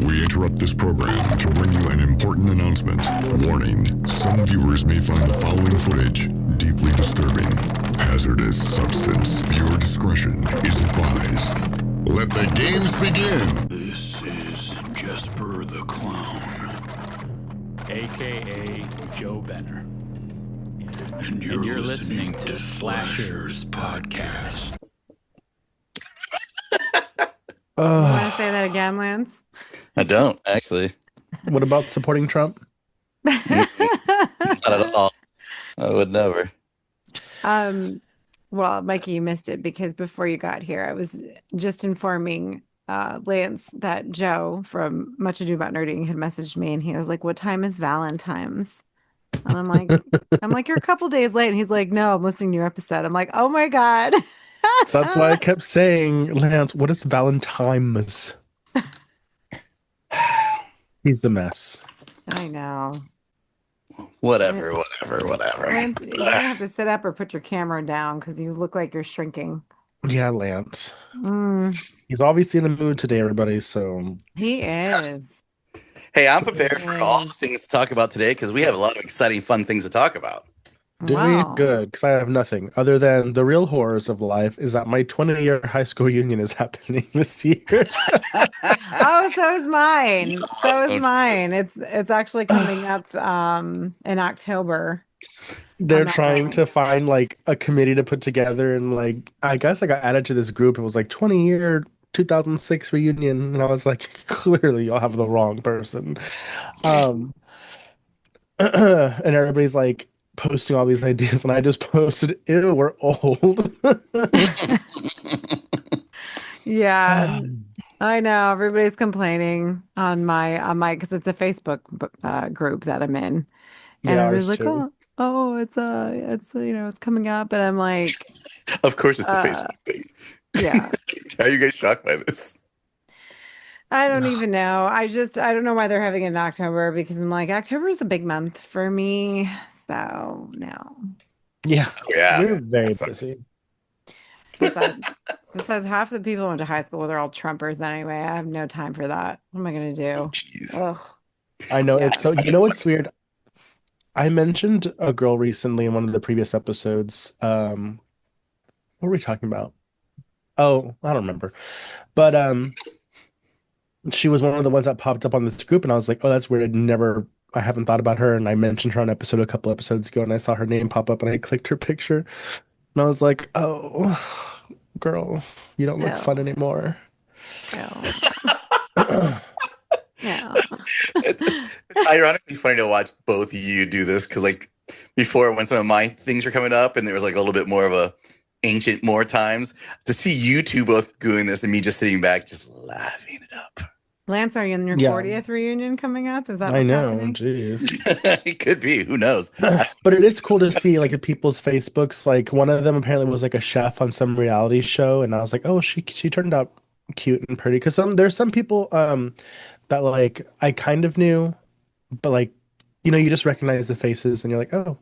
We interrupt this program to bring you an important announcement. Warning, some viewers may find the following footage deeply disturbing. Hazardous substance. Viewer discretion is advised. Let the games begin! This is Jesper the Clown, a.k.a. Joe Benner. and you're listening to Slashers Podcast. You want to say that again, Lance? I don't, actually. What about supporting Trump? Not at all. I would never. Well, Mikey, you missed it because before you got here, I was just informing Lance that Joe from Much Ado About Nerding had messaged me, and he was like, "What time is Valentine's?" And I'm like, "You're a couple days late." And he's like, "No, I'm listening to your episode." I'm like, "Oh my God." That's why I kept saying, Lance, what is Valentine's? He's a mess. I know. Whatever. Lance, you're gonna have to sit up or put your camera down because you look like you're shrinking. Yeah, Lance. Mm, He's obviously in the mood today, everybody, so... he is. Hey, I'm prepared for all the things to talk about today because we have a lot of exciting, fun things to talk about. Do Wow. we? Good, because I have nothing other than the real horrors of life is that my 20-year high school reunion is happening this year. Oh, so is mine. So is mine. It's actually coming up in October. They're I'm not trying going. to find like a committee to put together, and like I guess I got added to this group. It was like 20-year 2006 reunion, and I was like, clearly you'll have the wrong person. And everybody's like posting all these ideas, and I just posted, ew, we're old. Yeah, I know. Everybody's complaining on my because it's a Facebook group that I'm in, and Yeah, everybody's ours like, too. it's it's coming up, and I'm like, Of course, it's a Uh, Facebook thing. yeah. Are you guys shocked by this? I don't even know. I don't know why they're having it in October because I'm like, October is a big month for me. So no. Yeah, Yeah. we're very That sucks. busy. Besides half the people I went to high school with are all Trumpers anyway. I have no time for that. What am I gonna do? Jeez. Ugh. I know Yeah. it's so. You know what's weird? I mentioned a girl recently in one of the previous episodes. What were we talking about? Oh, I don't remember. But she was one of the ones that popped up on this group, and I was like, oh, that's weird. I haven't thought about her, and I mentioned her on episode a couple episodes ago, and I saw her name pop up, and I clicked her picture, and I was like, oh, girl, you don't look No. fun anymore. No. No. It's ironically funny to watch both of you do this because, like, before when some of my things were coming up and there was like a little bit more of a ancient more times, to see you two both doing this and me just sitting back, just laughing it up. Lance, are you in your Yeah. 40th reunion coming up? Is that I what's know, happening? It could be. Who knows? But it is cool to see like at people's Facebooks. Like one of them apparently was like a chef on some reality show, and I was like, oh, she turned out cute and pretty. Because there's some people that like I kind of knew, but like you just recognize the faces, and you're like, oh,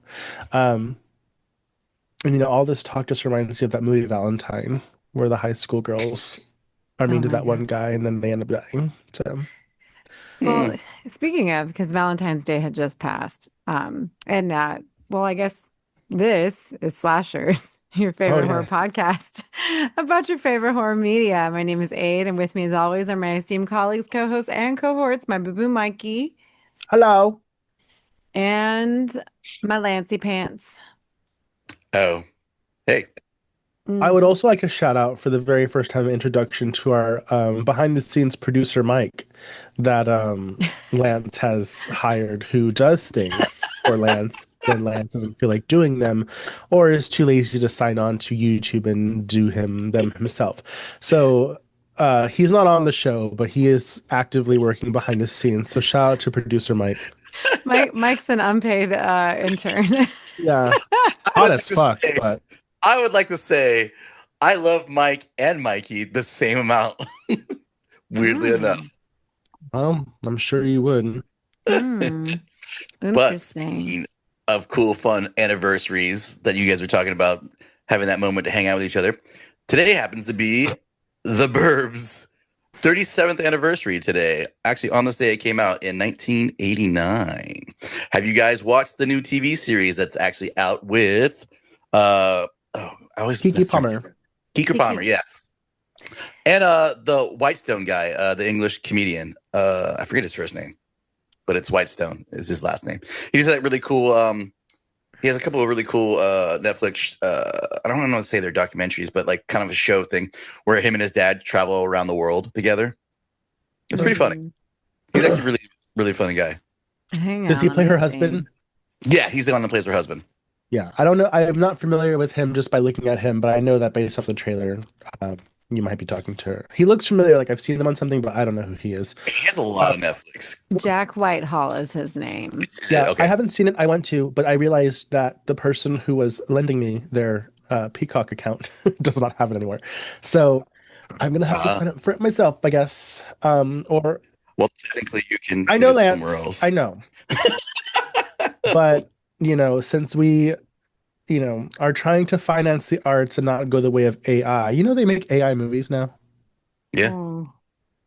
and all this talk just reminds me of that movie Valentine, where the high school girls are mean Oh to my that one God. guy, and then they end up dying. So Well, speaking of, because Valentine's Day had just passed, and well, I guess this is Slashers, your favorite horror podcast about your favorite horror media. My name is Aid, and with me, as always, are my esteemed colleagues, co-hosts, and cohorts, my boo-boo Mikey, hello. and my Lancy Pants. Oh, hey. I would also like to shout out for the very first time introduction to our behind the scenes producer Mike that Lance has hired, who does things for Lance when Lance doesn't feel like doing them or is too lazy to sign on to YouTube and do them himself. So he's not on the show, but he is actively working behind the scenes. So shout out to producer Mike. Mike's an unpaid intern. Yeah, I hot would as like to fuck, say- but I would like to say I love Mike and Mikey the same amount. Weirdly enough. I'm sure you would. But Interesting. speaking of cool, fun anniversaries that you guys were talking about, having that moment to hang out with each other, today happens to be the Burbs 37th anniversary today. Actually, on this day, it came out in 1989. Have you guys watched the new TV series that's actually out with I always Kiki mess their Palmer. name. Kiki Palmer, yes. And the Whitestone guy, the English comedian. I forget his first name, but it's Whitestone is his last name. He's like really cool. He has a couple of really cool Netflix. I don't know how to say they're documentaries, but like kind of a show thing where him and his dad travel around the world together. It's pretty funny. He's actually really, really funny guy. Hang on. Does he play her let me husband? Yeah, he's the one that plays her husband. Yeah, I don't know. I am not familiar with him just by looking at him, but I know that based off the trailer, you might be talking to her. He looks familiar, like I've seen him on something, but I don't know who he is. He has a lot of Netflix. Jack Whitehall is his name. Yeah, Okay. I haven't seen it. I went to, but I realized that the person who was lending me their Peacock account does not have it anymore. So I'm gonna have to sign up for it myself, I guess. Or Well, technically, you can. I know, get it Lance. somewhere else. I know, but since we, are trying to finance the arts and not go the way of AI. They make AI movies now. Yeah. Oh.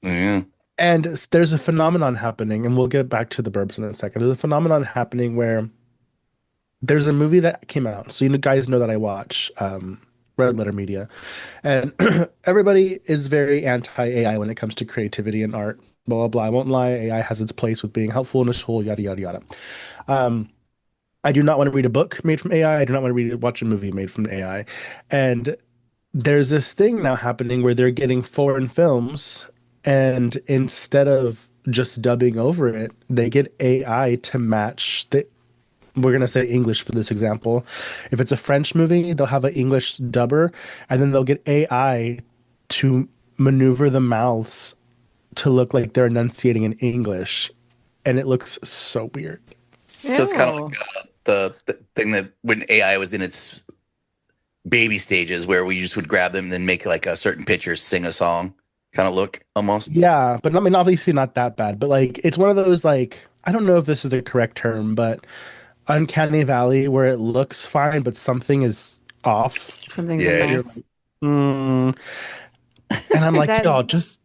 Yeah. And there's a phenomenon happening, and we'll get back to the Burbs in a second. There's a phenomenon happening where there's a movie that came out. So guys know that I watch Red Letter Media, and everybody is very anti-AI when it comes to creativity and art. Blah blah blah. I won't lie. AI has its place with being helpful and useful. Yada yada yada. I do not want to read a book made from AI. I do not want to watch a movie made from AI. And there's this thing now happening where they're getting foreign films, and instead of just dubbing over it, they get AI to match we're going to say English for this example. If it's a French movie, they'll have an English dubber, and then they'll get AI to maneuver the mouths to look like they're enunciating in English. And it looks so weird. So it's kind of Ew. like the thing that when AI was in its baby stages, where we just would grab them and then make like a certain picture, sing a song, kind of look almost. Yeah, but I mean, obviously not that bad. But like, it's one of those like, I don't know if this is the correct term, but uncanny valley where it looks fine, but something is off. Something's Yeah. amiss. And I'm like, That- y'all, just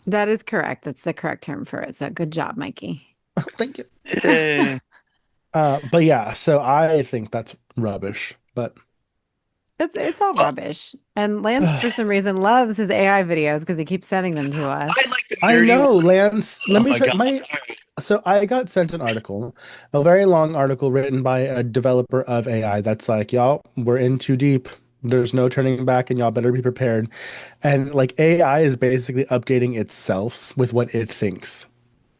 That is correct. That's the correct term for it. So good job, Mikey. thank you. Yay. But yeah, so I think that's rubbish. But It's all rubbish. And Lance, for some reason, loves his AI videos because he keeps sending them to us. I like the I nerdy know, ones. Lance. Let Oh me my try God. So I got sent an article, a very long article written by a developer of AI that's like, y'all, we're in too deep. There's no turning back, and y'all better be prepared. And like AI is basically updating itself with what it thinks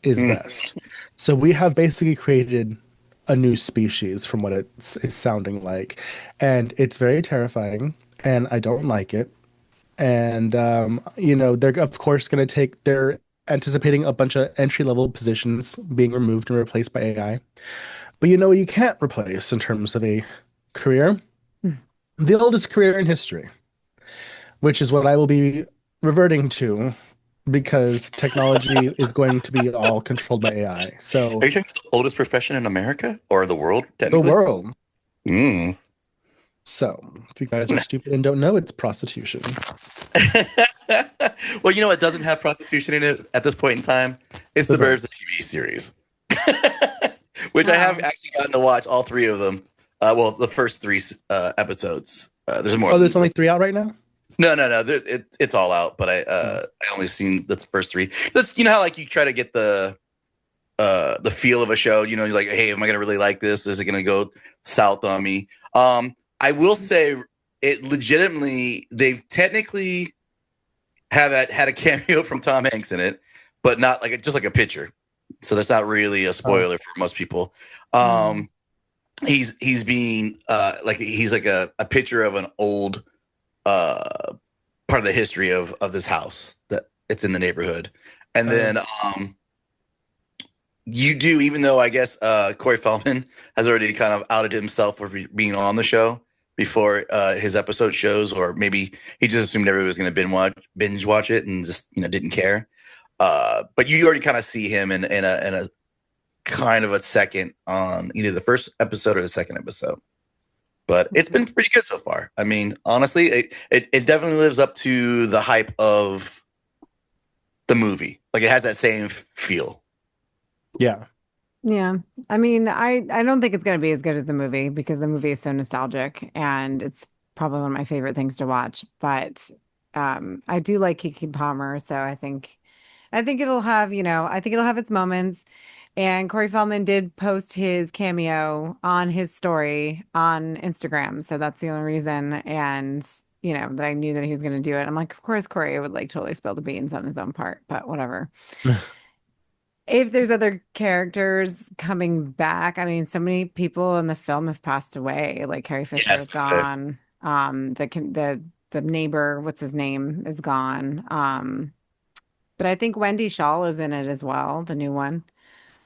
is best. So we have basically created a new species from what it's sounding like, and it's very terrifying, and I don't like it. And they're of course going to they're anticipating a bunch of entry level positions being removed and replaced by AI. But you can't replace in terms of a career, the oldest career in history, which is what I will be reverting to because technology is going to be all controlled by AI. So Are you talking about the oldest profession in America or the world? the Technically, world. Mm. So if you guys are stupid and don't know, it's prostitution. Well, you know what doesn't have prostitution in it at this point in time? It's The the Burbs, Burbs. the TV series, which I have actually gotten to watch all three of them. Well, the first three episodes. There's more. Oh, there's only 3 out right now? No. It's all out, but I only seen the first three. That's how like you try to get the feel of a show. You're like, hey, am I gonna really like this? Is it gonna go south on me? I will say it legitimately. They've technically had a cameo from Tom Hanks in it, but not like just like a picture. So that's not really a spoiler for most people. He's being like he's like a picture of an old part of the history of this house that it's in the neighborhood. And then you do, even though I guess Corey Feldman has already kind of outed himself for being on the show before his episode shows, or maybe he just assumed everybody was going to binge watch it and just didn't care. But you already kind of see him in a kind of a second on either the first episode or the second episode. But it's been pretty good so far. I mean, honestly, it definitely lives up to the hype of the movie. Like it has that same feel. Yeah. Yeah. I mean, I don't think it's going to be as good as the movie because the movie is so nostalgic and it's probably one of my favorite things to watch. But I do like Kiki Palmer, so I think it'll have, I think it'll have its moments. And Corey Feldman did post his cameo on his story on Instagram, so that's the only reason. And that I knew that he was going to do it. I'm like, of course, Corey would like totally spill the beans on his own part, but whatever. If there's other characters coming back, I mean, so many people in the film have passed away. Like Carrie Fisher is Yes. gone. The neighbor, what's his name, is gone. But I think Wendy Shaw is in it as well, the new one.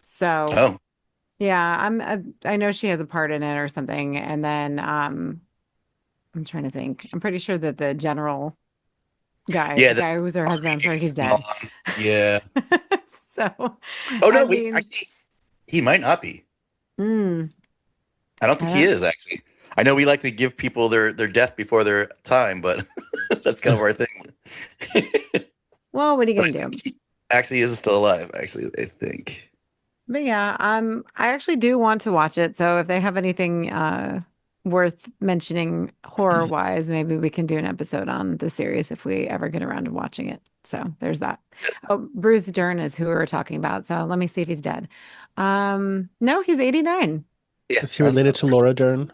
So Oh, yeah, I know she has a part in it or something. And then I'm trying to think. I'm pretty sure that the general guy, yeah. the guy who's her husband, I'm sure he's dead. Gone. Yeah. So Oh I no, wait. mean, Actually, he might not be. mm, I don't I think he don't. is actually. I know we like to give people their death before their time, but that's kind of our thing. Well, what are you But I gonna do? think he actually is still alive. Actually, I think. But yeah, I actually do want to watch it. So if they have anything worth mentioning horror wise, maybe we can do an episode on the series if we ever get around to watching it. So there's that. Oh, Bruce Dern is who we were talking about. So let me see if he's dead. No, he's 89. Yeah. Is he related to Laura Dern?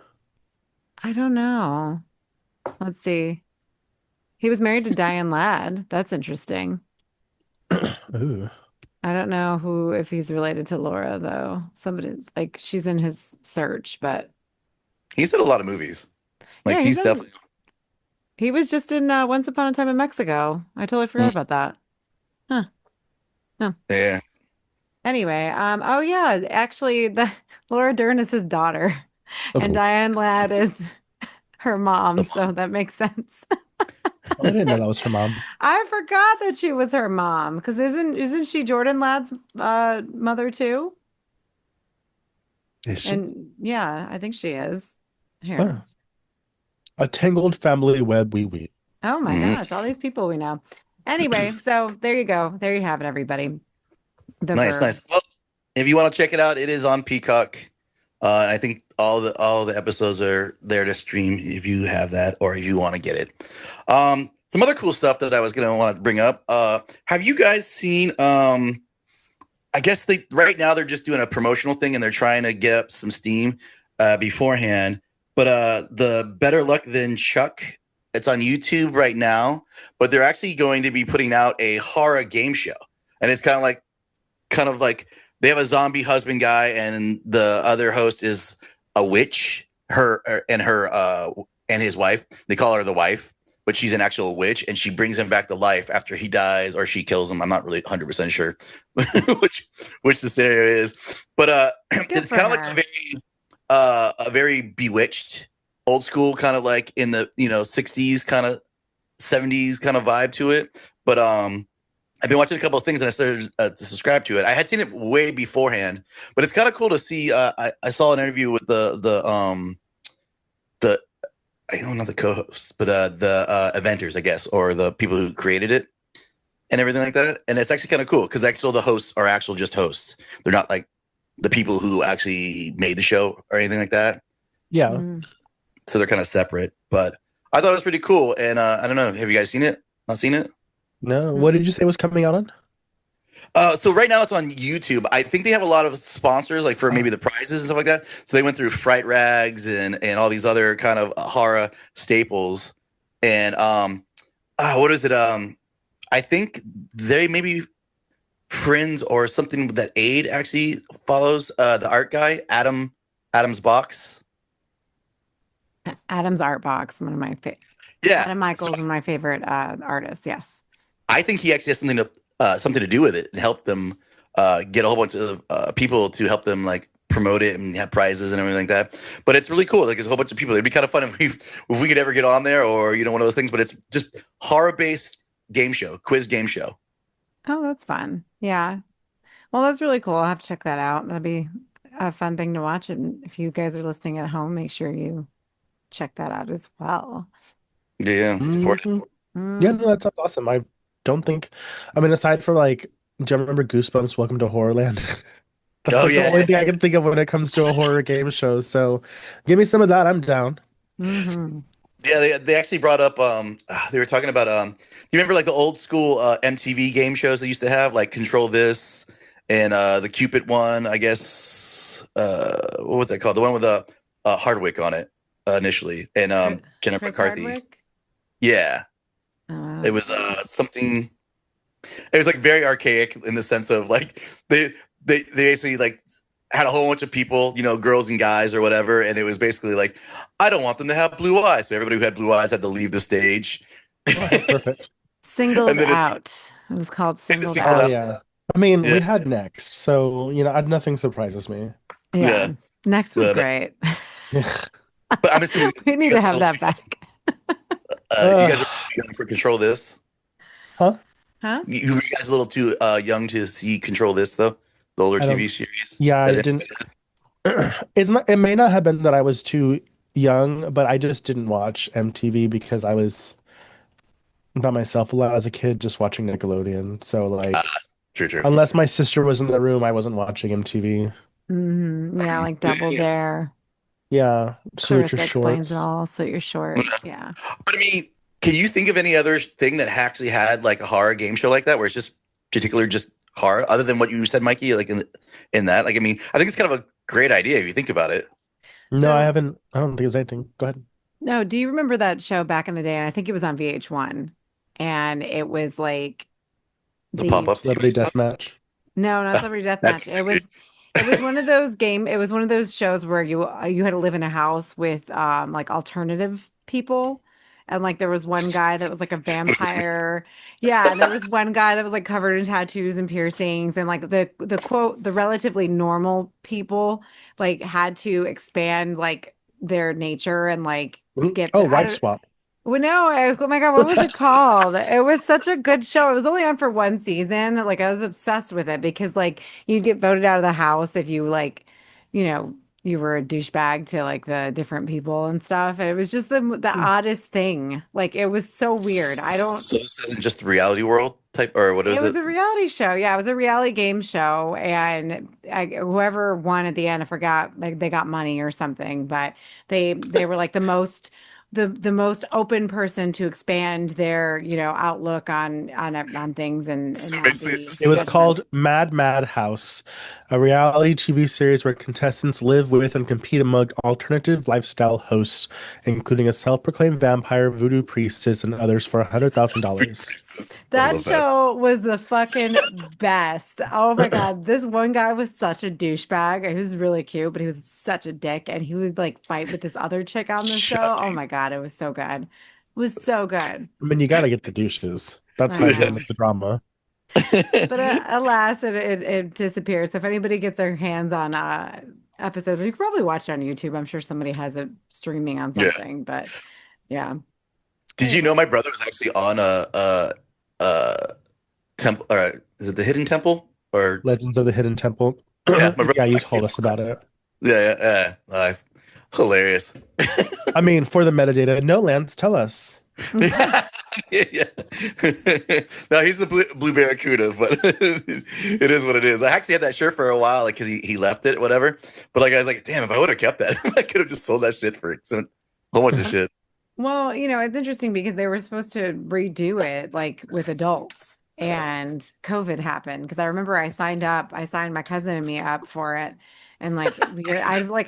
I don't know. Let's see. He was married to Diane Ladd. That's interesting. Ooh. I don't know who if he's related to Laura though. Somebody like she's in his search, but He's in a lot of movies. Like yeah, he's definitely. he was just in Once Upon a Time in Mexico. I totally forgot Mm, about that. Huh. No. yeah. Anyway, oh yeah, actually the Laura Dern is his daughter and Oh, Diane Ladd is her mom, The so that makes sense. I didn't know that was her mom. I forgot that she was her mom because isn't she Jordan Ladd's mother too? Is she? And yeah, I think she is. Here. Oh, a tangled family web we weave. Oh my mm, gosh, all these people we know. Anyway, so there you go. There you have it, everybody. The nice, nice. Burbs. Well, if you want to check it out, it is on Peacock. I think all the episodes are there to stream if you have that or if you want to get it. Some other cool stuff that I was gonna want to bring up. Have you guys seen? I guess they right now they're just doing a promotional thing and they're trying to get up some steam beforehand. But the Better Luck Than Chuck, it's on YouTube right now. But they're actually going to be putting out a horror game show, and it's kind of like they have a zombie husband guy, and the other host is a witch. And his wife. They call her the wife, but she's an actual witch, and she brings him back to life after he dies or she kills him. I'm not really 100% sure which the scenario is, but Good it's for kind of like her. a very Bewitched, old school kind of like in the 60s kind of 70s kind of vibe to it. But I've been watching a couple of things and I started to subscribe to it. I had seen it way beforehand, but it's kind of cool to see. I saw an interview with the I don't know, the co-hosts, but the inventors, I guess, or the people who created it and everything like that. And it's actually kind of cool because actually the hosts are actual just hosts. They're not like the people who actually made the show or anything like that. Yeah. Mm. So they're kind of separate. But I thought it was pretty cool. And I don't know, have you guys seen it? Not seen it? No. What did you say was coming out on? So right now it's on YouTube. I think they have a lot of sponsors, like for Oh. maybe the prizes and stuff like that. So they went through Fright Rags and all these other kind of horror staples. And what is it? I think they maybe Friends or something that Aid actually follows the art guy, Adam's Box. Adam's Art Box, one of my Yeah. Adam Michaels, one of my favorite artists. Yes. I think he actually has something to do with it and help them get a whole bunch of people to help them like promote it and have prizes and everything like that. But it's really cool. Like there's a whole bunch of people. It'd be kind of fun if we could ever get on there or one of those things. But it's just horror based quiz game show. Oh, that's fun. Yeah. Well, that's really cool. I'll have to check that out. That'll be a fun thing to watch. And if you guys are listening at home, make sure you check that out as well. Yeah, it's important. Mhm. Mm. Yeah, no, that sounds awesome. don't think. I mean, aside from like, do you remember Goosebumps? Welcome to Horrorland. That's Oh like the yeah, only thing I can think of when it comes to a horror game show. So, give me some of that. I'm down. Hmm. yeah. They actually brought up they were talking about you remember like the old school MTV game shows they used to have like Control This and the Cupid one, I guess. What was that called? The one with Hardwick on it initially, and Jennifer Chris McCarthy. Hardwick. Yeah, it Oh, was something. It was like very archaic in the sense of like they basically like had a whole bunch of people, girls and guys or whatever, and it was basically like, I don't want them to have blue eyes, so everybody who had blue eyes had to leave the stage. Okay, perfect. Singled And then Out. It was called it's a Singled sequel Oh out. Out. yeah. I mean, Yeah, we had Next, so nothing surprises me. yeah. Yeah. Next was But, great. but I'm assuming We need you to guys are have all that too back. young. You guys are Uh, too young for Control This. huh? Huh? You were guys a little too young to see Control This though, the older I TV don't. series. Yeah, I That didn't. It's not. It may not have been that I was too young, but I just didn't watch MTV because I was by myself a lot as a kid, just watching Nickelodeon. So uh, like, true, true. unless my sister was in the room, I wasn't watching MTV. Yeah, like Double Yeah. Dare. Yeah, Salute Your Clarissa Explains It Shorts. All, So You're Short. Yeah. But I mean, can you think of any other thing that actually had like a horror game show like that, where it's just particular just horror, other than what you said, Mikey? Like in that, like I mean, I think it's kind of a great idea if you think about it. No, I So, haven't. I don't think there's anything. Go ahead. no, do you remember that show back in the day? And I think it was on VH1. And it was like The pop the up TV Celebrity stuff. Deathmatch. no, not Celebrity That's Deathmatch. the TV. It was one of those it was one of those shows where you had to live in a house with like alternative people. And like there was one guy that was like a vampire. Yeah, and there was one guy that was like covered in tattoos and piercings and like the quote the relatively normal people like had to expand like their nature and like get Oh, the I Wife don't Swap. well, no, oh my God, what was it called? It was such a good show. It was only on for one season. Like I was obsessed with it because like you'd get voted out of the house if you like, you know, you were a douchebag to like the different people and stuff. And it was just the oddest thing. Like it was so weird. I don't So this isn't just the reality world type, or what it is was it? a reality show. Yeah, it was a reality game show, and whoever won at the end, I forgot. Like they got money or something, but they were like the most open person to expand their outlook on things and So not basically, it's be just It was judgmental. called Mad Mad House, a reality TV series where contestants live with and compete among alternative lifestyle hosts, including a self-proclaimed vampire, voodoo priestess, and others for $100,000. I That love that. show was the fucking best. Oh my God. This one guy was such a douchebag. He was really cute, but he was such a dick. And he would like fight with this other chick on the show. Oh Shocking. my God. It was so good. It was so good. I mean, you got to get the douches. That's I how you're gonna know. make the drama. But alas, it disappeared. So if anybody gets their hands on episodes, you can probably watch it on YouTube. I'm sure somebody has it streaming on Yeah. something. But yeah. Did you know my brother was actually on a temple? Or is it the Hidden Temple? Or Legends of the Hidden Temple. yeah, my brother Yeah, was you actually told us on that. about it. Yeah. Hilarious. I mean, for the metadata, no, Lance, tell us. Yeah. No, he's a blue barracuda, but it is what it is. I actually had that shirt for a while, like because he left it, whatever. But like I was like, damn, if I would have kept that, I could have just sold that shit for a whole bunch of shit. Well, it's interesting because they were supposed to redo it like with adults and COVID happened because I remember I signed my cousin and me up for it. And I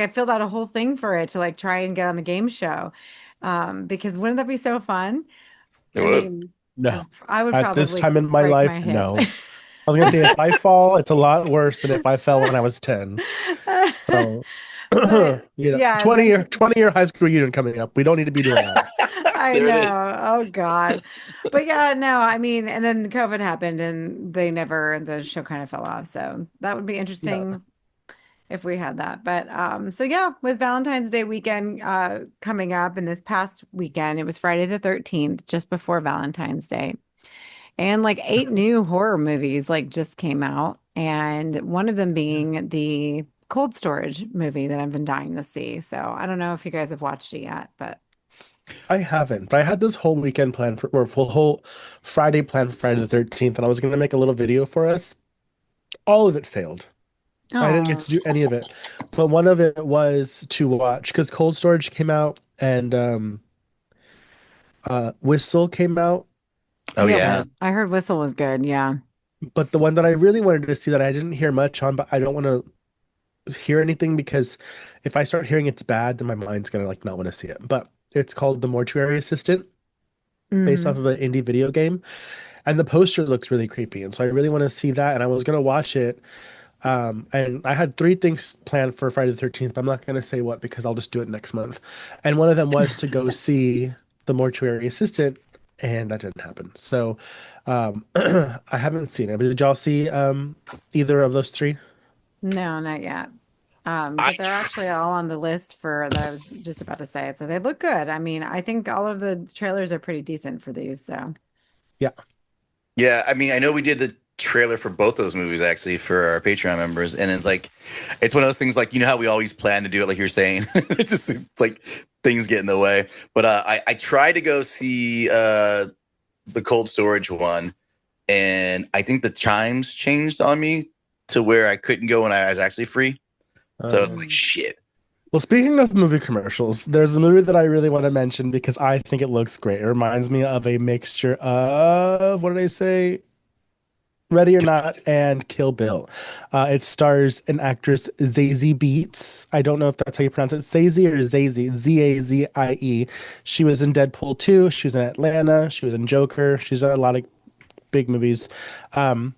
filled out a whole thing for it to like try and get on the game show. Because wouldn't that be so fun? It I would. mean, No. I would At this probably time in my break life, my hip. no. I was gonna say if I fall, it's a lot worse than if I fell when I was 10. So, But yeah, 20-year high school reunion coming up. We don't need to be doing that. I There it is. know. Oh God. But yeah, no, I mean, and then COVID happened and the show kind of fell off. So that would be Yeah. interesting if we had that. But so yeah, with Valentine's Day weekend coming up and this past weekend, it was Friday the 13th, just before Valentine's Day. And like 8 new horror movies like just came out, and one of them being the Cold Storage movie that I've been dying to see. So I don't know if you guys have watched it yet, but I haven't, but I had this whole weekend planned for, or whole Friday planned for Friday the 13th, and I was gonna make a little video for us. All of it failed. I didn't get Oh, to do any of it, but one of it was to watch because Cold Storage came out and Whistle came out. Oh yeah. yeah. I heard Whistle was good. Yeah. But the one that I really wanted to see that I didn't hear much on, but I don't want to hear anything because if I start hearing it's bad, then my mind's gonna like not want to see it. But it's called The Mortuary Assistant, based off Mm. of an indie video game, and the poster looks really creepy, and so I really want to see that. And I was gonna watch it, and I had three things planned for Friday the 13th, but I'm not gonna say what because I'll just do it next month. And one of them was to go see The Mortuary Assistant, and that didn't happen. So, I haven't seen it. But did y'all see either of those three? No, not yet. I But they're actually all on the list for that I was just about to say. So they look good. I mean, I think all of the trailers are pretty decent for these. So, Yeah. Yeah, I mean, I know we did the trailer for both those movies actually for our Patreon members, and it's like, it's one of those things like you know how we always plan to do it, like you're saying, it's like things get in the way. But I tried to go see the cold storage one, and I think the chimes changed on me to where I couldn't go when I was actually free. So it's like Um, mm. shit. well, speaking of movie commercials, there's a movie that I really want to mention because I think it looks great. It reminds me of a mixture of, what did I say? Ready or Not and Kill Bill. It stars an actress, Zazie Beetz. I don't know if that's how you pronounce it. Zazie or Zazie? Zazie. She was in Deadpool 2. She was in Atlanta. She was in Joker. She's done a lot of big movies. Um,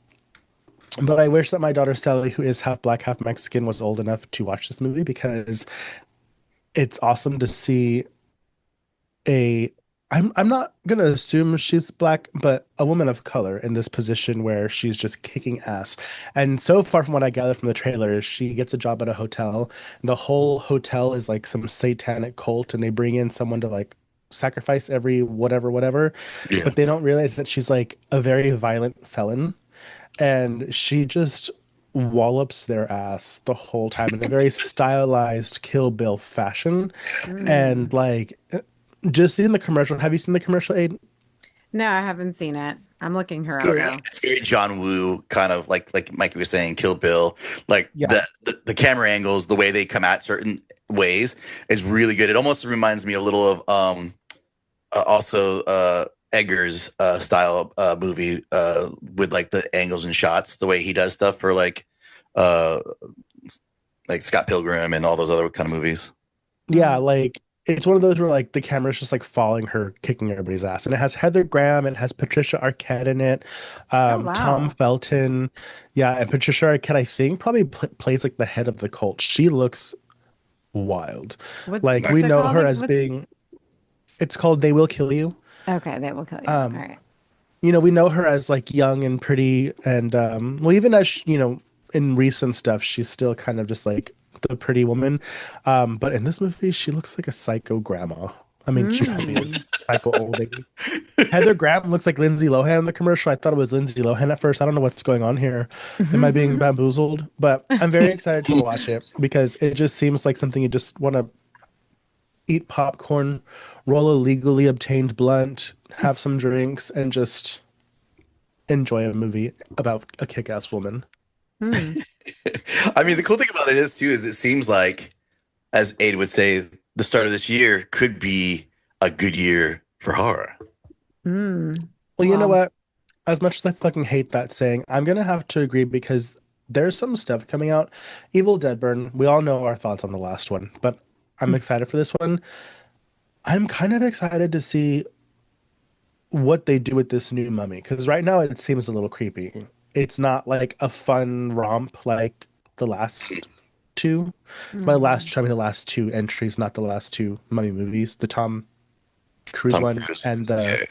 but I wish that my daughter Sally, who is half black, half Mexican, was old enough to watch this movie because it's awesome to see a I'm not gonna assume she's black, but a woman of color in this position where she's just kicking ass. And so far from what I gather from the trailer is she gets a job at a hotel. And the whole hotel is like some satanic cult, and they bring in someone to like sacrifice every whatever. Yeah. But they don't realize that she's like a very violent felon, and she just wallops their ass the whole time in a very stylized Kill Bill fashion. And Mm. like just seeing the commercial. Have you seen the commercial, Aiden? No, I haven't seen it. I'm looking her up Oh, yeah. though. It's very John Woo kind of like Mikey was saying, Kill Bill. Like Yeah. the camera angles, the way they come at certain ways is really good. It almost reminds me a little of also Eggers style movie with like the angles and shots, the way he does stuff for uh like Scott Pilgrim and all those other kind of movies. Yeah, Mm. like it's one of those where like the camera's just like following her, kicking everybody's ass. And it has Heather Graham, it has Patricia Arquette in it, Oh Tom wow. Felton. Yeah, and Patricia Arquette, I think, probably plays like the head of the cult. She looks wild. Like we What's it know called? her as What's being, it's called They Will Kill You. okay, they will kill you. All Um, right. we know her as like young and pretty, and well, even as in recent stuff, she's still kind of just like the pretty woman. But in this movie, she looks like a psycho grandma. I mean, she probably is Mm. psycho old lady. Heather Graham looks like Lindsay Lohan in the commercial. I thought it was Lindsay Lohan at first. I don't know what's going on here. Am I being bamboozled? But I'm very excited to watch it because it just seems like something you just want to eat popcorn, roll a legally obtained blunt, have some drinks, and just enjoy a movie about a kick-ass woman. Hmm. I mean, the cool thing about it is too is it seems like, as Aid would say, the start of this year could be a good year for horror. Mm. Well, you know Well, what? As much as I fucking hate that saying, I'm gonna have to agree because there's some stuff coming out. Evil Dead Burn, we all know our thoughts on the last one, but I'm excited for this one. I'm kind of excited to see what they do with this new mummy because right now it seems a little creepy. It's not like a fun romp like the last two. mm. I mean the last two entries, not the last two mummy movies, the Tom Cruise Tom one Cruise. and the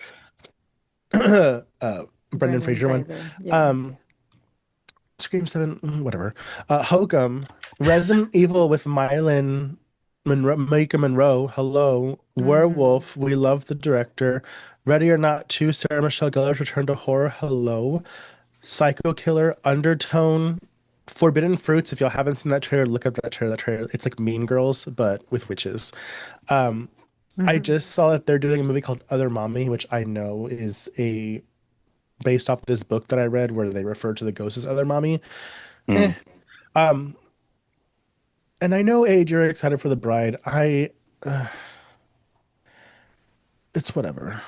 Yeah. Brendan Brendan Fraser one. Fraser. Yeah. Um, Scream 7, whatever. Hokum, Resident Evil with Mylin Monroe, Micah Monroe, hello. Hmm. Werewolf, we love the director. Ready or Not 2, Sarah Michelle Gellar's return to horror, hello. Psycho Killer, Undertone, Forbidden Fruits. If y'all haven't seen that trailer, look up that trailer. That trailer, it's like Mean Girls, but with witches. I Mhm. just saw that they're doing a movie called Other Mommy, which I know is a based off this book that I read where they refer to the ghost as Other Mommy. Eh. Mm. Um, and I know Aid, you're excited for the bride. It's whatever.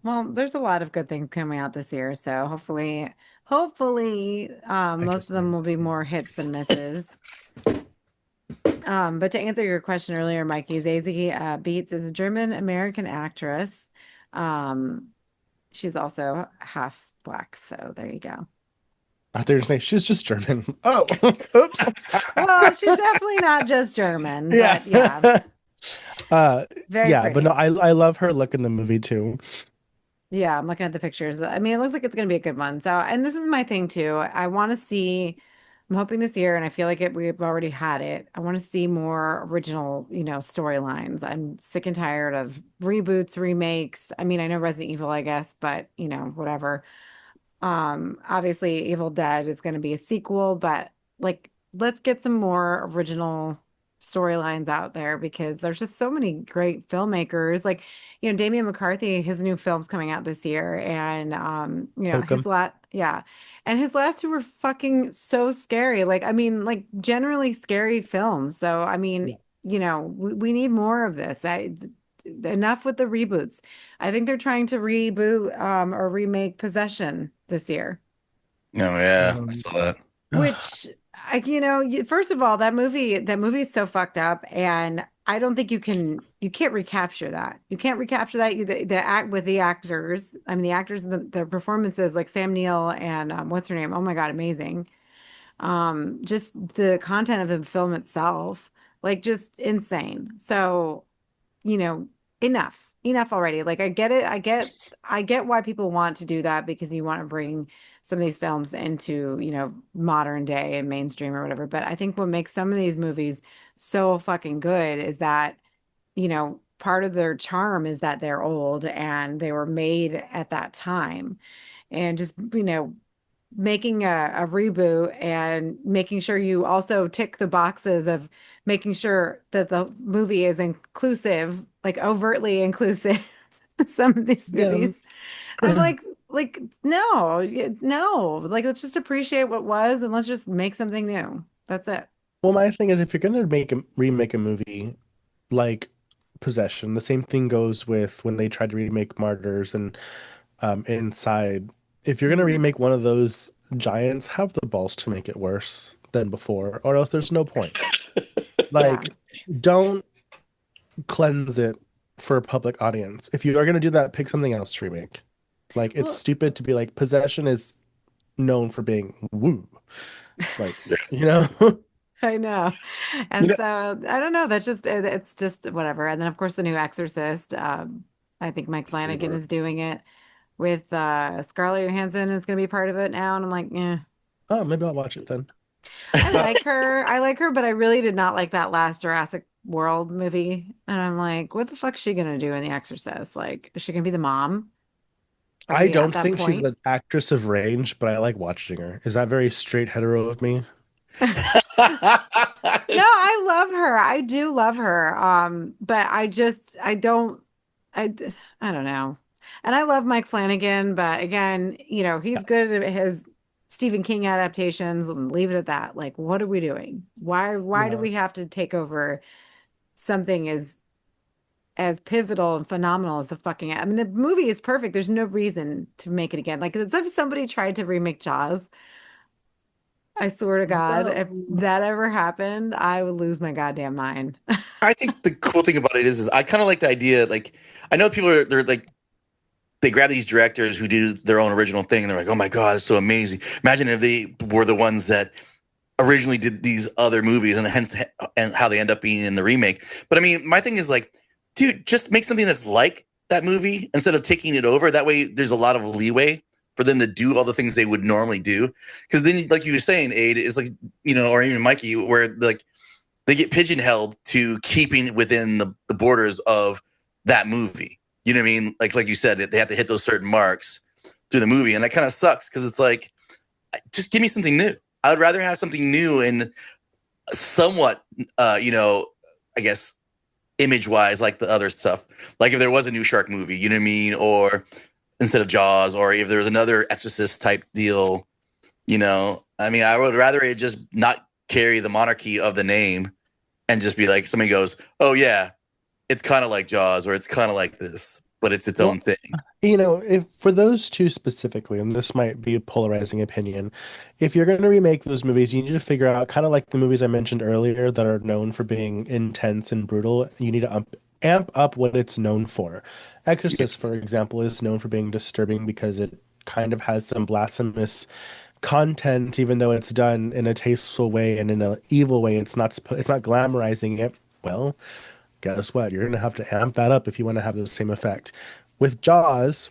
Well, there's a lot of good things coming out this year, so hopefully, I most just of them need will be more hits than misses. But to answer your question earlier, Mikey, Zazie Beetz is a German-American actress. Um, she's also half black, so there you go. I thought you were saying she's just German. Oh, oops. Well, she's definitely not just German, Yeah. but yeah, Uh, very yeah, but no, pretty. I love her look in the movie too. Yeah, I'm looking at the pictures. I mean, it looks like it's going to be a good one. So, and this is my thing too. I want to see, I'm hoping this year, and I feel like we've already had it. I want to see more original, storylines. I'm sick and tired of reboots, remakes. I mean, I know Resident Evil, I guess, but whatever. Obviously Evil Dead is going to be a sequel, but like let's get some more original storylines out there because there's just so many great filmmakers. Like, Damian McCarthy, his new film's coming out this year and his Hokum. yeah. And his last two were fucking so scary. Like, I mean, like generally scary films. So, I mean, Yeah. we need more of this. Enough with the reboots. I think they're trying to reboot or remake Possession this year, Oh yeah, I Um, saw that. which first of all, that movie is so fucked up, and I don't think you can't recapture that. You can't recapture that. The act with the actors. I mean, the actors, the performances, like Sam Neill and what's her name? Oh my God, amazing. Just the content of the film itself, like just insane. So you know, enough already. Like I get it. I get why people want to do that because you want to bring some of these films into, modern day and mainstream or whatever. But I think what makes some of these movies so fucking good is that, part of their charm is that they're old and they were made at that time. And just, making a reboot and making sure you also tick the boxes of making sure that the movie is inclusive, like overtly inclusive. Some of these yeah. movies, I'm like, no, no, like let's just appreciate what was and let's just make something new. That's it. Well, my thing is, if you're gonna remake a movie like Possession, the same thing goes with when they tried to remake Martyrs and Inside. If you're gonna Mhm. remake one of those giants, have the balls to make it worse than before, or else there's no point. Yeah. Like, don't cleanse it for a public audience. If you are gonna do that, pick something else to remake. Like, it's Well, stupid to be like Possession is known for being woo. Like, you know? I know. You And know, so I don't know. That's just it's just whatever. And then of course the new Exorcist. I think Mike Flanagan Favorite. is doing it with Scarlett Johansson is going to be part of it now. And I'm like, yeah, Oh, maybe I'll watch it then. I like her. I like her, but I really did not like that last Jurassic World movie. And I'm like, what the fuck's she going to do in The Exorcist? Like, is she going to be the mom? Are I we at don't that think she's point? an actress of range, but I like watching her. Is that very straight hetero of me? No, I love her. I do love her. But I don't, I don't know. And I love Mike Flanagan, but again, he's good at his Stephen King adaptations and leave it at that. Like, what are we doing? Why do Yeah. we have to take over something as pivotal and phenomenal as the fucking, I mean, the movie is perfect. There's no reason to make it again. Like, as if somebody tried to remake Jaws. I swear to God, if Well, that ever happened, I would lose my goddamn mind. I think the cool thing about it is I kind of like the idea. Like, I know people they're like they grab these directors who do their own original thing, and they're like, "Oh my god, it's so amazing!" Imagine if they were the ones that originally did these other movies, and hence and how they end up being in the remake. But I mean, my thing is like, dude, just make something that's like that movie instead of taking it over. That way, there's a lot of leeway for them to do all the things they would normally do. Because then, like you were saying, Aid is like, or even Mikey, where like they get pigeonholed to keeping within the borders of that movie. You know what I mean? Like you said, they have to hit those certain marks through the movie, and that kind of sucks because it's like, just give me something new. I would rather have something new and somewhat, I guess, image wise like the other stuff. Like if there was a new shark movie, you know what I mean, or instead of Jaws, or if there was another Exorcist type deal, you know, I mean, I would rather it just not carry the monarchy of the name and just be like somebody goes, oh yeah, it's kind of like Jaws or it's kind of like this, but it's its Well, own thing. you know, if for those two specifically, and this might be a polarizing opinion, if you're going to remake those movies, you need to figure out kind of like the movies I mentioned earlier that are known for being intense and brutal. You need to amp up what it's known for. Yeah. Exorcist, for example, is known for being disturbing because it kind of has some blasphemous content, even though it's done in a tasteful way and in an evil way. It's not glamorizing it. Well, guess what? You're going to have to amp that up if you want to have the same effect. With Jaws,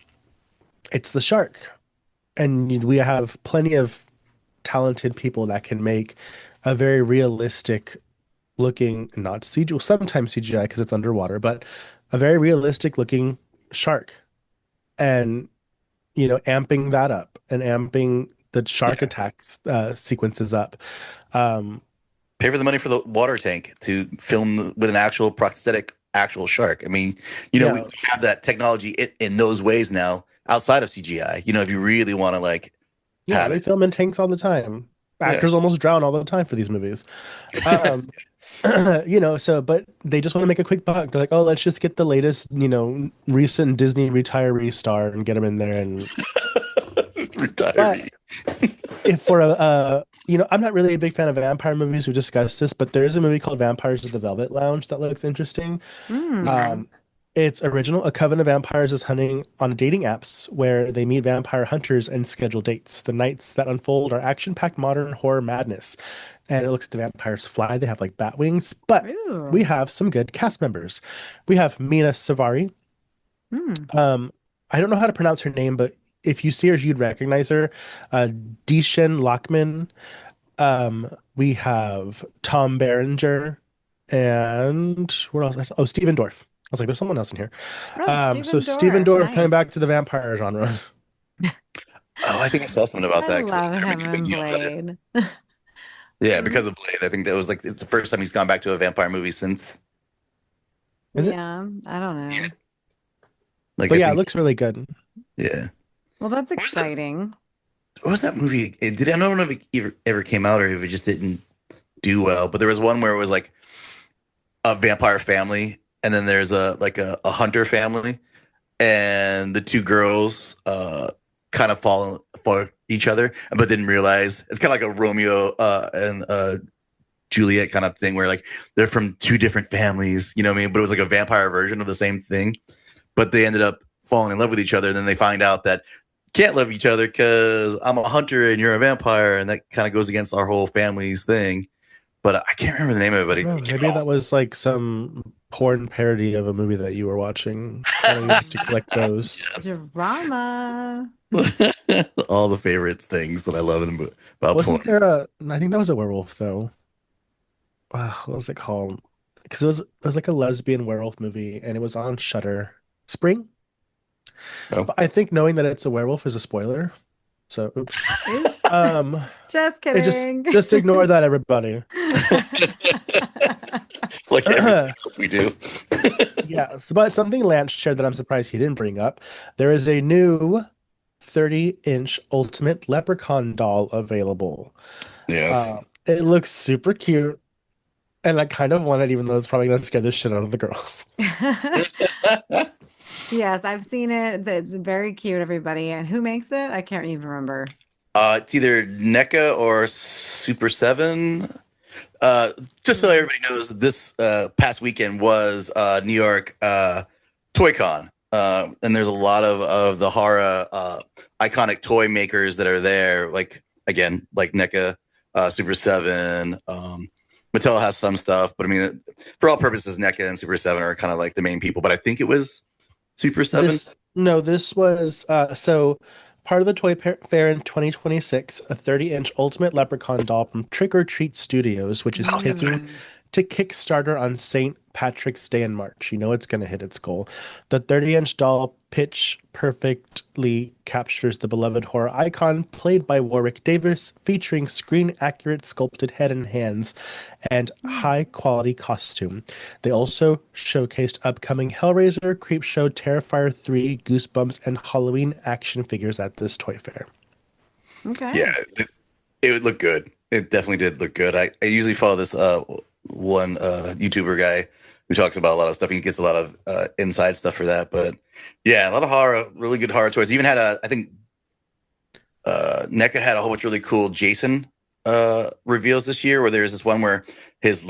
it's the shark. And we have plenty of talented people that can make a very realistic looking, not CGI, well, sometimes CGI because it's underwater, but a very realistic looking shark. And, you know, amping that up and amping the shark attacks sequences up. Um, Pay for the money for the water tank to film with an actual prosthetic actual shark. I mean, you know, we yeah, have that technology in those ways now outside of CGI. You know, if you really want to like yeah, have they it. film in tanks all the time. Yeah. Actors almost drown all the time for these movies. Um, you know, so but they just want to make a quick buck. They're like, oh, let's just get the latest, you know, recent Disney retiree star and get him in there. And but Retiree. if for you know, I'm not really a big fan of vampire movies. We discussed this, but there is a movie called Vampires of the Velvet Lounge that looks interesting. Hmm. Um, it's original. A coven of vampires is hunting on dating apps where they meet vampire hunters and schedule dates. The nights that unfold are action-packed modern horror madness. And it looks like the vampires fly. They have like bat wings, but we Ooh. have some good cast members. We have Mina Savari. Hmm. Um, I don't know how to pronounce her name, but if you see her, you'd recognize her. Dishen Lockman. We have Tom Berenger and what else? Oh, Steven Dorff. I was like, there's someone else in here. Oh, So Stephen Steven Dorff. Dorff coming Nice. back to the vampire genre. Oh, I think I saw something about I that because love they're him making a big and deal about it. Blade. Yeah, Mm, because of Blade. I think that was like it's the first time he's gone back to a vampire movie since. Is it? yeah, I don't Yeah, know. like But I yeah, it think. looks really good. Yeah. Well, that's What was that? exciting. What was that movie? I don't know if it ever came out or if it just didn't do well. But there was one where it was like a vampire family, and then there's a hunter family, and the two girls kind of fall for each other, but didn't realize it's kind of like a Romeo and Juliet kind of thing where like they're from two different families, you know what I mean? But it was like a vampire version of the same thing. But they ended up falling in love with each other, and then they find out that can't love each other because I'm a hunter and you're a vampire, and that kind of goes against our whole family's thing. But I can't remember the name of it. But Oh, it came maybe out that was like some porn parody of a movie that you were watching. I used to collect those. Drama. all the favorites things that I love about Wasn't porn. there a? I think that was a werewolf though. What was it called? Because it was like a lesbian werewolf movie, and it was on Shutter. Spring. Oh. But I think knowing that it's a werewolf is a spoiler. So oops. Oops. Um, Just it just kidding. just ignore that, everybody. Like everything else we do. Yes, but something Lance shared that I'm surprised he didn't bring up. There is a new 30-inch Ultimate Leprechaun doll available. Yes. It looks super cute, and I kind of want it, even though it's probably gonna scare the shit out of the girls. Yes, I've seen it. It's very cute, everybody. And who makes it? I can't even remember. It's either NECA or Super 7. Just so Hmm. everybody knows, this past weekend was New York Toy Con. And there's a lot of the horror iconic toy makers that are there. Like, again, like NECA, Super 7. Mattel has some stuff, but I mean, for all purposes, NECA and Super 7 are kind of like the main people. But I think it was Super 7. This was so part of the Fair in 2026, a 30-inch Ultimate Leprechaun doll from Trick or Treat Studios, which is Oh, that's right. taking to Kickstarter on St. Patrick's Day in March. You know it's going to hit its goal. The 30-inch doll pitch perfectly captures the beloved horror icon played by Warwick Davis, featuring screen-accurate sculpted head and hands and high-quality costume. They also showcased upcoming Hellraiser, Creepshow, Terrifier 3, Goosebumps, and Halloween action figures at this toy fair. Okay. Yeah, it would look good. It definitely did look good. I usually follow this one YouTuber guy who talks about a lot of stuff. He gets a lot of inside stuff for that. But yeah, a lot of horror, really good horror toys. He even had I think NECA had a whole bunch of really cool Jason reveals this year, where there's this one where his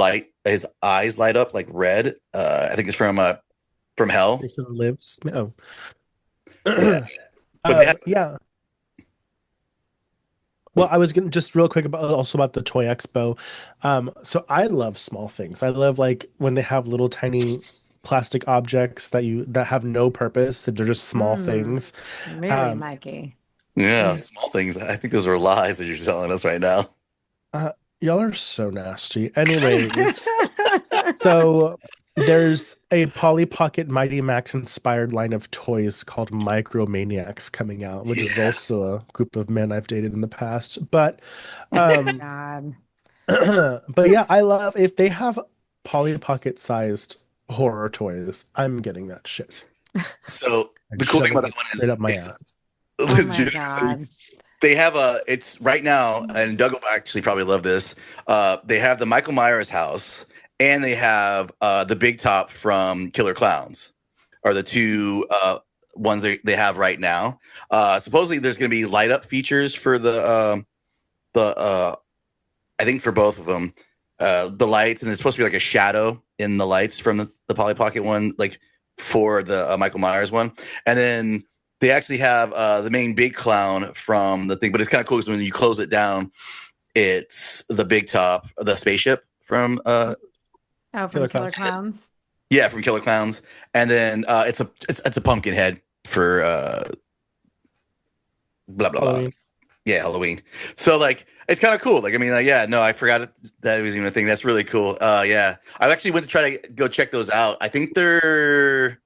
eyes light up like red. I think it's from Hell. Jason Lives. No. Yeah. But Yeah. Well, I was gonna just real quick about the Toy Expo. So I love small things. I love like when they have little tiny plastic objects that have no purpose. That they're just small things. Really, Mikey. Yeah, small things. I think those are lies that you're telling us right now. Y'all are so nasty. Anyways, so there's a Polly Pocket Mighty Max inspired line of toys called Micromaniacs coming out, which is also a group of men I've dated in the past. But God. but yeah, I love if they have Polly Pocket sized horror toys, I'm getting that shit. So the cool thing about that one is straight up my ass. Oh my God. They have it's right now, and Doug will actually probably love this. They have the Michael Myers house, and they have the Big Top from Killer Clowns, are the two ones they have right now. Supposedly, there's going to be light up features for the I think for both of them, the lights, and there's supposed to be like a shadow in the lights from the Polly Pocket one, like for the Michael Myers one, and then they actually have the main big clown from the thing, but it's kind of cool because when you close it down, it's the Big Top, the spaceship from from Killer Clowns. Yeah, from Killer Clowns, and then it's a pumpkin head for blah blah Halloween. blah. Yeah, Halloween. So like, it's kind of cool. Like, I mean, like, yeah, no, I forgot that was even a thing. That's really cool. Yeah, I actually went to try to go check those out. I think they're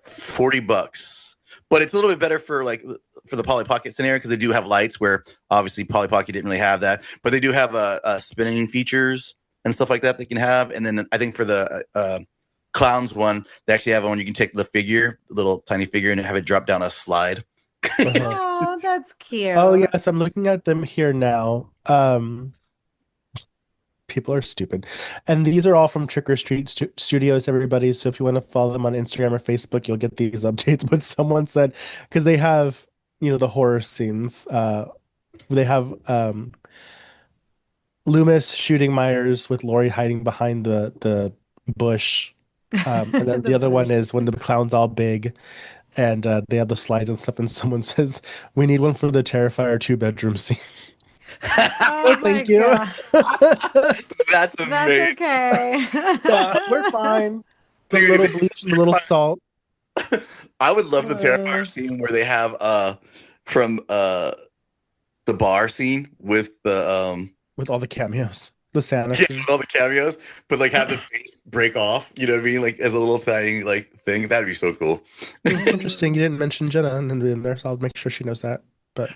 $40. But it's a little bit better for the Polly Pocket scenario because they do have lights where obviously Polly Pocket didn't really have that. But they do have spinning features and stuff like that they can have. And then I think for the Clowns one, they actually have one you can take the little tiny figure, and have it drop down a slide. Oh, that's cute. Oh yes, I'm looking at them here now. People are stupid. And these are all from Trick or Treat Studios, everybody. So if you want to follow them on Instagram or Facebook, you'll get these updates. But someone said, because they have, the horror scenes, they have Loomis shooting Myers with Laurie hiding behind the bush. And then the other one is when the clown's all big and they have the slides and stuff. And someone says, we need one for the Terrifier 2-bedroom scene. Oh, thank you. That's amazing. That's okay. Yeah, we're fine. The Dude, little bleach and the little salt. I would love the Terrifier scene where they have from the bar scene with the with all the cameos. The Santa yeah, scene. with all the cameos, but like have the face break off, you know what I mean? Like as a little tiny thing. That'd be so cool. Interesting. You didn't mention Jenna in there, so I'll make sure she knows that. But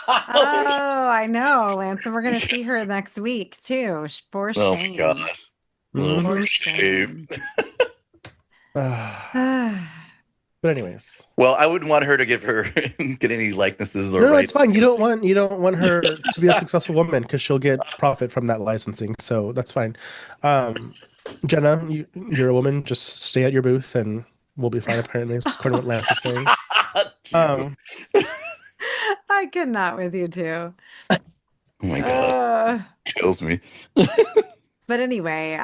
Oh, I know, Lance. And we're going to see her next week, too. For shame. Oh my gosh. Oh, for shame. But anyways. Well, I wouldn't want her to get any likenesses or No, rights. it's fine. You don't want her to be a successful woman because she'll get profit from that licensing. So that's fine. Jenna, you're a woman. Just stay at your booth and we'll be fine, apparently, according to what Lance is saying. I cannot with you two. Oh my god. Kills me. But anyway,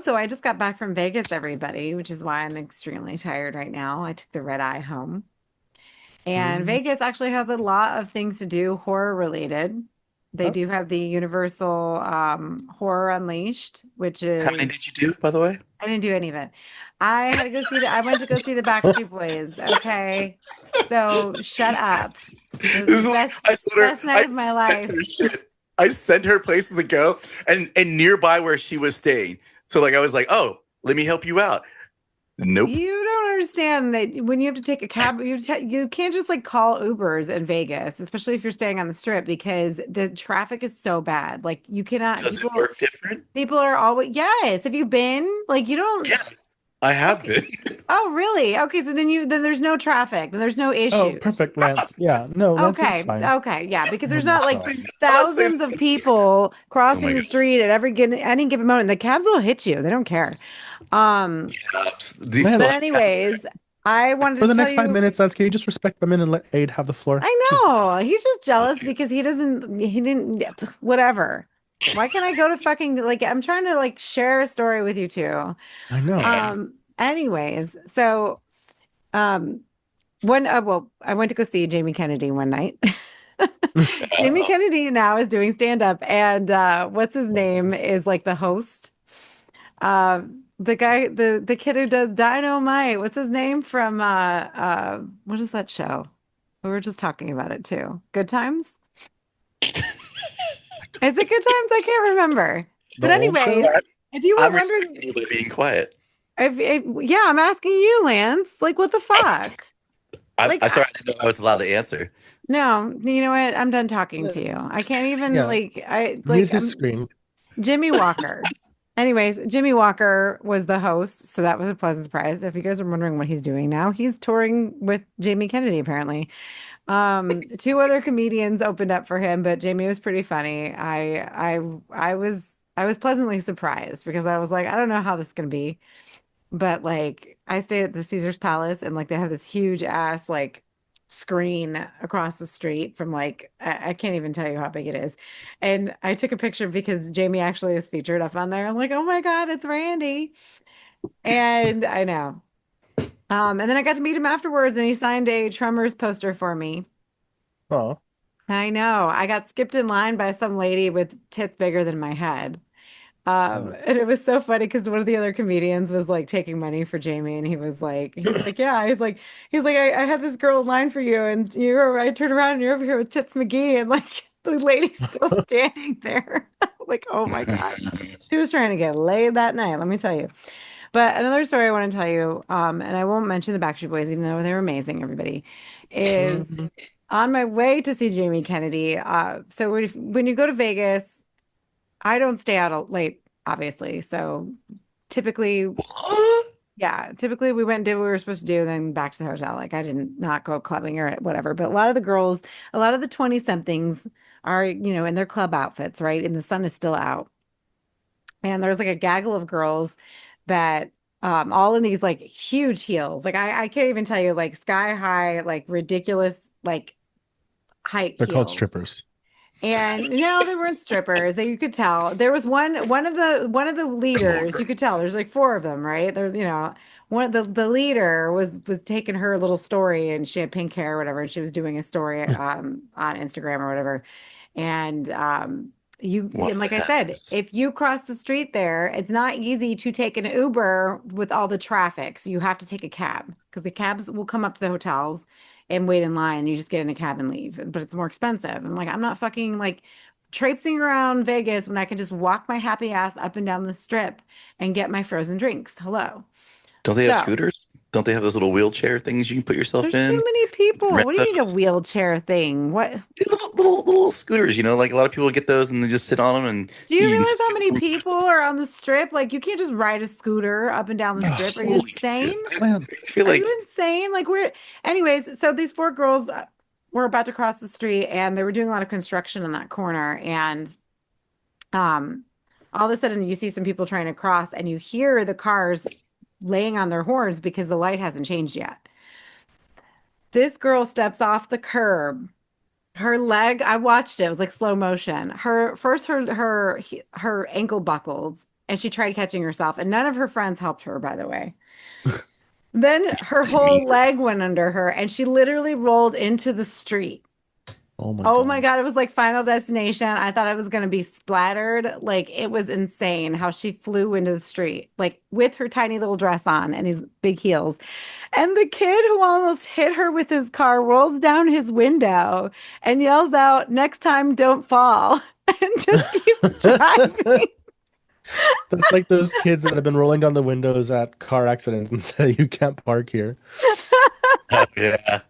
so I just got back from Vegas, everybody, which is why I'm extremely tired right now. I took the red eye home. And Vegas actually has a lot of things to do horror related. They do have the Universal Horror Unleashed, which is How many did you do, by the way? I didn't do any of it. I had to go see I went to go see the Backstreet Boys. Okay. So shut up. It was the best night of my life. I sent her places to go and nearby where she was staying. So I was like, oh, let me help you out. Nope. You don't understand that when you have to take a cab, you can't just like call Ubers in Vegas, especially if you're staying on the strip because the traffic is so bad. Like you cannot. Does it work different? People are always yes. Have you been? Like you don't. Yeah, I have Okay. been. Oh, really? Okay, so then there's no traffic. Then there's no Oh, issues. perfect, Lance. Yeah, no, Lance is Okay. fine. Okay. Yeah, because there's not like So, thousands of people Oh crossing my the god. street at any given moment. The cabs will hit you. They don't care. These But Lance, fucking cabs. anyways, I wanted for to the tell next five you. minutes, Lance, can you just respect women and let Aid have the floor? I Just know. He's just jealous Okay. because he didn't, whatever. Why can't I go to fucking, like, I'm trying to, like, share a story with you two. I know. Anyways, so, um, well, I went to go see Jamie Kennedy one night. Jamie Oh, Kennedy now is doing stand up, and what's his name is like the host. The guy, the kid who does Dynamite. What's his name from what is that show? We were just talking about it too. Good Times? Is it Good Times? I can't remember. The But old show? anyways, if you were I'm wondering, respecting you by being quiet. yeah, I'm asking you, Lance. Like, what the fuck? Like, I'm sorry, I didn't know I was allowed to answer. no, you know what? I'm done talking to you. I can't even Yeah. Mute his I'm screen. Jimmy Walker. Anyways, Jimmy Walker was the host, so that was a pleasant surprise. If you guys are wondering what he's doing now, he's touring with Jamie Kennedy apparently. Two other comedians opened up for him, but Jamie was pretty funny. I was pleasantly surprised because I was like, I don't know how this is gonna be. But like I stayed at the Caesar's Palace and like they have this huge ass like screen across the street from like I can't even tell you how big it is. And I took a picture because Jamie actually is featured up on there. I'm like, oh my God, it's Randy. And I know. And then I got to meet him afterwards and he signed a Tremors poster for me. Oh. I know. I got skipped in line by some lady with tits bigger than my head. And it was so funny because one of the other comedians was like taking money for Jamie, and he's like, yeah, he's like, I had this girl in line for you, and I turned around and you're over here with Tits McGee, and like the lady's still standing there. Like, oh my God, she was trying to get laid that night, let me tell you. But another story I want to tell you, and I won't mention the Backstreet Boys, even though they're amazing, everybody, is Mhm. on my way to see Jamie Kennedy. So when you go to Vegas, I don't stay out late, obviously. So typically, What? yeah, typically we went and did what we were supposed to do, and then back to the hotel. Like I didn't not go clubbing or whatever. But a lot of the girls, a lot of the 20 somethings are, in their club outfits, right? And the sun is still out. And there's like a gaggle of girls that all in these like huge heels. Like I can't even tell you like sky high, like ridiculous, like height They're called heels. strippers. And no, they weren't strippers. That you could tell. There was one of the leaders. You could tell. There's like four of them, right? One of the leader was taking her little story, and she had pink hair or whatever, and she was doing a story on Instagram or whatever. And and like I said, Whatevs. if you cross the street there, it's not easy to take an Uber with all the traffic. So you have to take a cab because the cabs will come up to the hotels and wait in line. You just get in a cab and leave, but it's more expensive. I'm like, I'm not fucking like traipsing around Vegas when I can just walk my happy ass up and down the strip and get my frozen drinks. Hello. Don't they have So scooters? Don't they have those little wheelchair things you can put yourself there's too in? many people. Rent What do you need a those? wheelchair thing? What Little scooters, like a lot of people get those and they just sit on them and do you you can realize how scoot many from place people to are place. on the strip? Like you can't just ride a scooter up and down the Yeah. strip. Are you Totally can do insane? it. Lance. I feel Are you like insane? Like anyways, so these four girls were about to cross the street and they were doing a lot of construction in that corner. And um, all of a sudden you see some people trying to cross and you hear the cars laying on their horns because the light hasn't changed yet. This girl steps off the curb. Her leg, I watched it. It was like slow motion. Her ankle buckled and she tried catching herself and none of her friends helped her, by the way. Then her see me. whole leg went under her and she literally rolled into the street. Oh my Oh God. my God, it was like Final Destination. I thought I was going to be splattered. Like it was insane how she flew into the street, like with her tiny little dress on and these big heels. And the kid who almost hit her with his car rolls down his window and yells out, "Next time, don't fall," and just keeps driving. That's like those kids that have been rolling down the windows at car accidents and say you can't park here. Oh, yeah.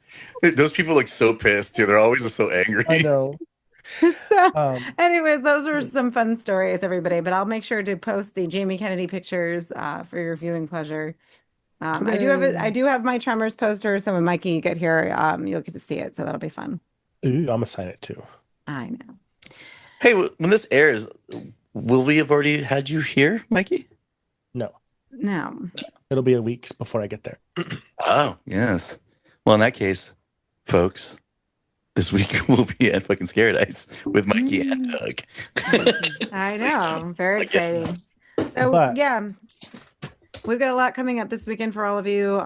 Those people look so pissed too. They're always just so angry. I know. So, Um, anyways, those were some fun stories, everybody. But I'll make sure to post the Jamie Kennedy pictures for your viewing pleasure. I do have my Tremors poster. So when Mikey get here, you'll get to see it. So that'll be fun. ooh, I'm gonna sign it too. I know. Hey, when this airs, will we have already had you here, Mikey? No, No. it'll be a week before I get there. Oh, yes. Well, in that case, folks, this week we'll be at fucking Scared with Mikey and Doug. I know. Very Again. exciting. So But- yeah, we've got a lot coming up this weekend for all of you.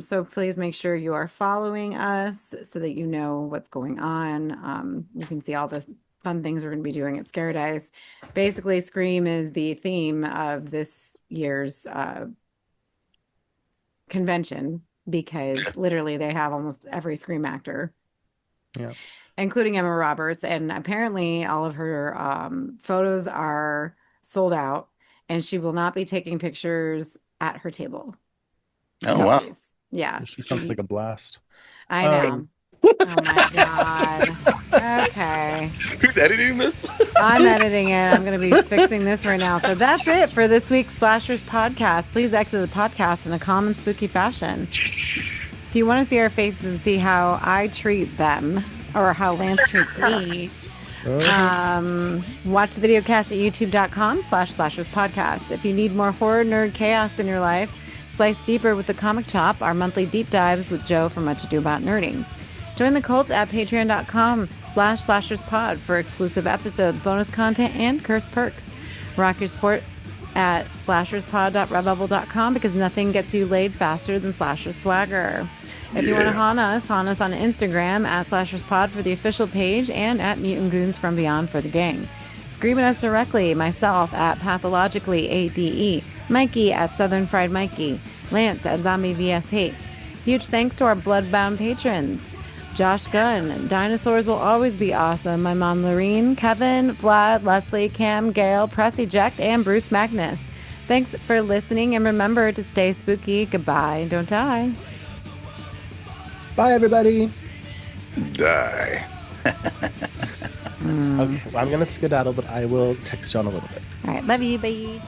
So please make sure you are following us so that you know what's going on. You can see all the fun things we're going to be doing at Scared. Basically, Scream is the theme of this year's convention because literally they have almost every Scream actor. Yeah. Including Emma Roberts. And apparently all of her photos are sold out and she will not be taking pictures at her table. Oh, So wow. please. Yeah. She sounds like a blast. I know. Oh my God. Okay. Who's editing this? I'm editing it. I'm going to be fixing this right now. So that's it for this week's Slashers podcast. Please exit the podcast in a calm and spooky fashion. If you want to see our faces and see how I treat them or how Lance treats me, watch the video cast at youtube.com/slasherspodcast. If you need more horror nerd chaos in your life, slice deeper with the Comic Chop, our monthly deep dives with Joe from Much Ado About Nerding. Join the cult at patreon.com/slasherspod for exclusive episodes, bonus content, and curse perks. Rock your support at slasherspod.redbubble.com because nothing gets you laid faster than slasher swagger. If you want to haunt us on Instagram at slasherspod for the official page and at Mutant Goons from Beyond for the gang. Scream at us directly, myself at pathologicallyade, Mikey at Southern Fried Mikey, Lance at Zombie vs Hate. Huge thanks to our bloodbound patrons. Josh Gunn, Dinosaurs Will Always Be Awesome, my mom Lorene, Kevin, Vlad, Leslie, Cam, Gail, Press Eject, and Bruce Magnus. Thanks for listening, and remember to stay spooky. Goodbye. Don't die. Bye, everybody. Die. Okay, well, I'm gonna skedaddle, but I will text you on a little bit. All right. Love you. Bye.